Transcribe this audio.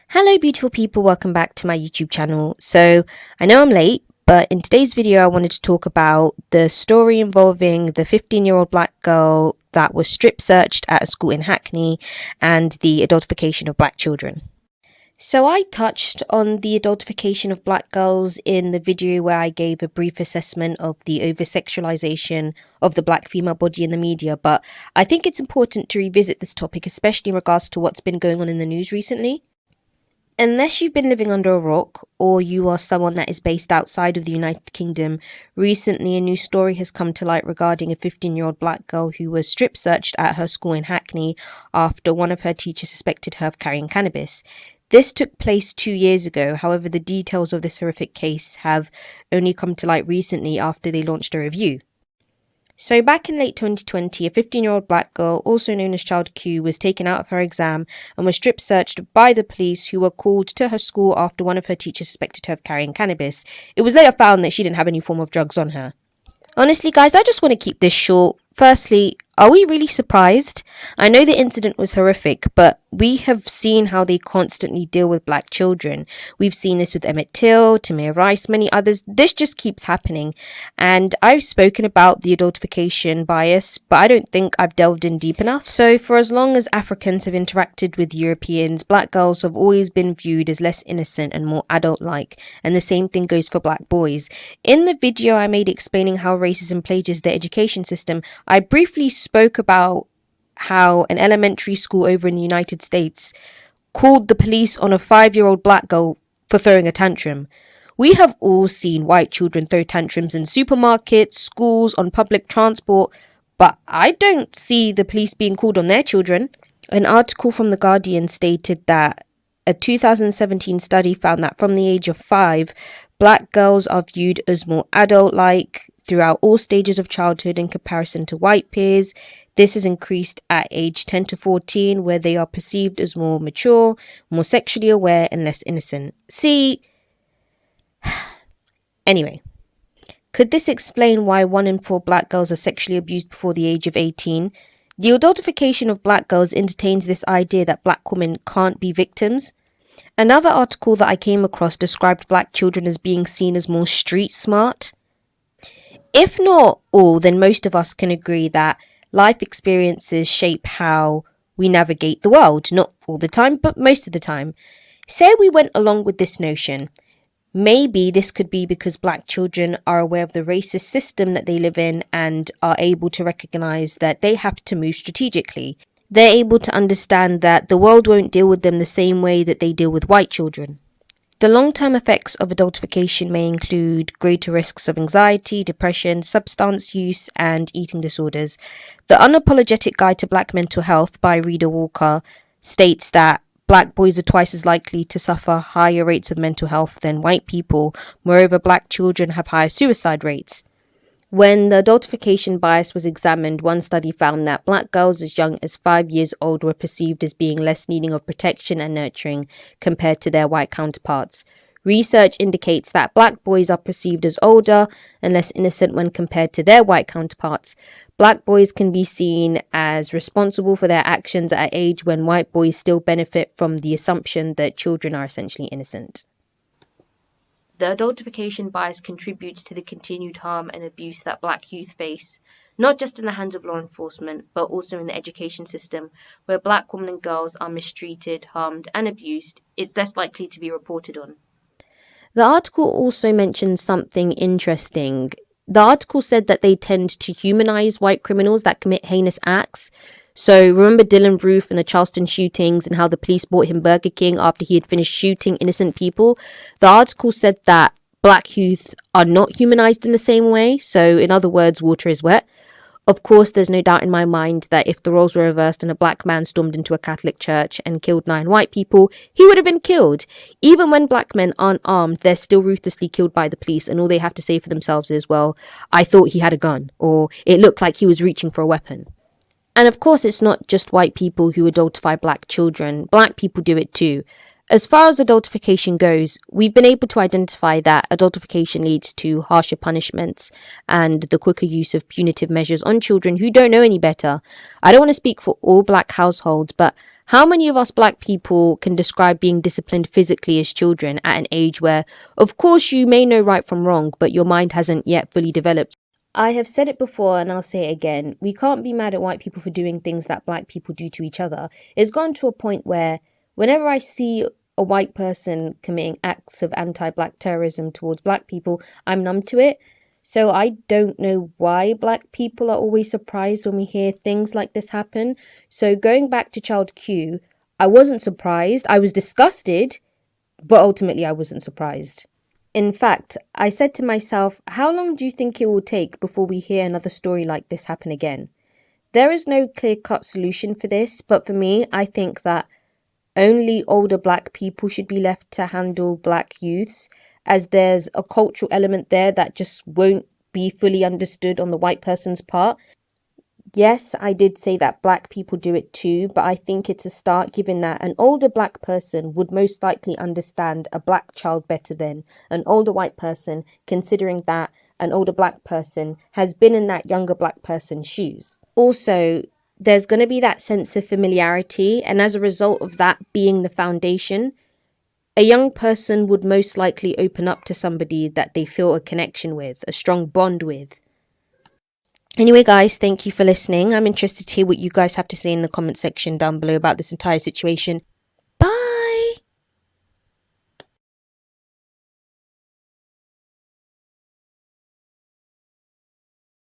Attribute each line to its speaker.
Speaker 1: Hello beautiful people, welcome back to my YouTube channel. So I know I'm late, but in today's video I wanted to talk about the story involving the 15-year-old black girl that was strip searched at a school in Hackney and the adultification of black children. So I touched on the adultification of black girls in the video where I gave a brief assessment of the over-sexualization of the black female body in the media, but I think it's important to revisit this topic, especially in regards to what's been going on in the news recently. Unless you've been living under a rock or you are someone that is based outside of the United Kingdom, recently a new story has come to light regarding a 15-year-old black girl who was strip searched at her school in Hackney after one of her teachers suspected her of carrying cannabis. This took place 2 years ago. However, the details of this horrific case have only come to light recently after they launched a review. So back in late 2020, a 15-year-old black girl, also known as Child Q, was taken out of her exam and was strip searched by the police, who were called to her school after one of her teachers suspected her of carrying cannabis. It was later found that she didn't have any form of drugs on her. Honestly, guys, I just want to keep this short. Firstly, are we really surprised? I know the incident was horrific, but we have seen how they constantly deal with black children. We've seen this with Emmett Till, Tamir Rice, many others. This just keeps happening. And I've spoken about the adultification bias, but I don't think I've delved in deep enough. So for as long as Africans have interacted with Europeans, black girls have always been viewed as less innocent and more adult-like. And the same thing goes for black boys. In the video I made explaining how racism plagues the education system, I briefly spoke about how an elementary school over in the United States called the police on a 5-year-old black girl for throwing a tantrum. We have all seen white children throw tantrums in supermarkets, schools, on public transport, but I don't see the police being called on their children. An article from The Guardian stated that a 2017 study found that from the age of 5, black girls are viewed as more adult-like throughout all stages of childhood in comparison to white peers. This has increased at age 10 to 14, where they are perceived as more mature, more sexually aware, and less innocent. See, anyway, could this explain why 1 in 4 black girls are sexually abused before the age of 18? The adultification of black girls entertains this idea that black women can't be victims. Another article that I came across described black children as being seen as more street smart. If not all, then most of us can agree that life experiences shape how we navigate the world. Not all the time, but most of the time. Say we went along with this notion. Maybe this could be because black children are aware of the racist system that they live in and are able to recognize that they have to move strategically. They're able to understand that the world won't deal with them the same way that they deal with white children. The long-term effects of adultification may include greater risks of anxiety, depression, substance use, and eating disorders. The Unapologetic Guide to Black Mental Health by Rita Walker states that black boys are twice as likely to suffer higher rates of mental health than white people. Moreover, black children have higher suicide rates. When the adultification bias was examined, one study found that black girls as young as 5 years old were perceived as being less needing of protection and nurturing compared to their white counterparts. Research indicates that black boys are perceived as older and less innocent when compared to their white counterparts. Black boys can be seen as responsible for their actions at an age when white boys still benefit from the assumption that children are essentially innocent. The adultification bias contributes to the continued harm and abuse that black youth face, not just in the hands of law enforcement, but also in the education system, where black women and girls are mistreated, harmed, and abused. It's less likely to be reported on. The article also mentions something interesting. The article said that they tend to humanize white criminals that commit heinous acts. So remember Dylan Roof and the Charleston shootings and how the police bought him Burger King after he had finished shooting innocent people? The article said that black youth are not humanized in the same way. So in other words, water is wet. Of course, there's no doubt in my mind that if the roles were reversed and a black man stormed into a Catholic church and killed 9 white people, he would have been killed. Even when black men aren't armed, they're still ruthlessly killed by the police, and all they have to say for themselves is, well, I thought he had a gun, or it looked like he was reaching for a weapon. And of course, it's not just white people who adultify black children. Black people do it too. As far as adultification goes, we've been able to identify that adultification leads to harsher punishments and the quicker use of punitive measures on children who don't know any better. I don't want to speak for all black households, but how many of us black people can describe being disciplined physically as children at an age where, of course, you may know right from wrong, but your mind hasn't yet fully developed? I have said it before and I'll say it again. We can't be mad at white people for doing things that black people do to each other. It's gone to a point where whenever I see a white person committing acts of anti-black terrorism towards black people, I'm numb to it. So I don't know why black people are always surprised when we hear things like this happen. So going back to Child Q, I wasn't surprised. I was disgusted, but ultimately I wasn't surprised. In fact, I said to myself, how long do you think it will take before we hear another story like this happen again? There is no clear-cut solution for this, but for me, I think that only older black people should be left to handle black youths, as there's a cultural element there that just won't be fully understood on the white person's part. Yes, I did say that black people do it too, but I think it's a start given that an older black person would most likely understand a black child better than an older white person, considering that an older black person has been in that younger black person's shoes. Also, there's going to be that sense of familiarity, and as a result of that being the foundation, a young person would most likely open up to somebody that they feel a connection with, a strong bond with. Anyway, guys, thank you for listening. I'm interested to hear what you guys have to say in the comment section down below about this entire situation.